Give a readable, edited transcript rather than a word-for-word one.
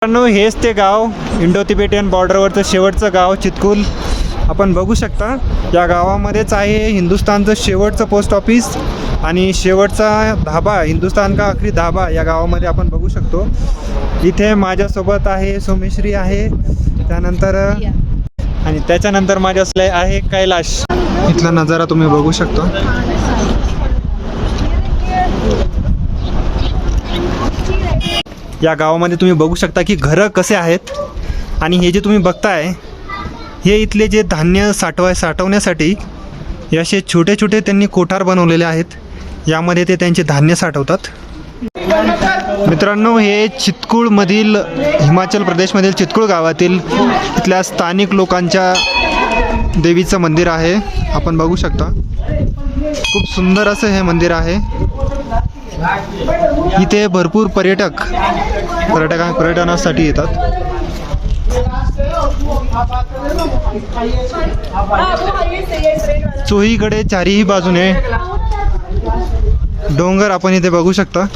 मित्रांनो, हेच ते गाव इंडो तिबेटियन बॉर्डरवरचं शेवटचं गाव चितकुल आपण बघू शकता. या गावामध्येच आहे हिंदुस्थानचं शेवटचं पोस्ट ऑफिस आणि शेवटचा धाबा, हिंदुस्थान का आखरी धाबा या गावामध्ये आपण बघू शकतो. इथे माझ्यासोबत आहे सोमेश्री आहे, त्यानंतर आणि त्याच्यानंतर माझ्यासले आहे कैलाश. इथला नजारा तुम्ही बघू शकता. या गावामध्ये तुम्ही बघू शकता की घरं कसे आहेत आणि हे जे तुम्ही बघताय हे इथले जे धान्य साठवण्यासाठी हे असे छोटे छोटे त्यांनी कोठार बनवलेले आहेत. यामध्ये ते त्यांचे धान्य साठवतात. मित्रांनो, हे चितकुळमधील हिमाचल प्रदेशमधील चितकुळ गावातील इथल्या स्थानिक लोकांच्या देवीचं मंदिर आहे. आपण बघू शकता खूप सुंदर असं हे मंदिर आहे. इथे भरपूर पर्यटनासाठी येतात. चोहीकडे चारीही बाजूने डोंगर आपण इथे बघू शकता.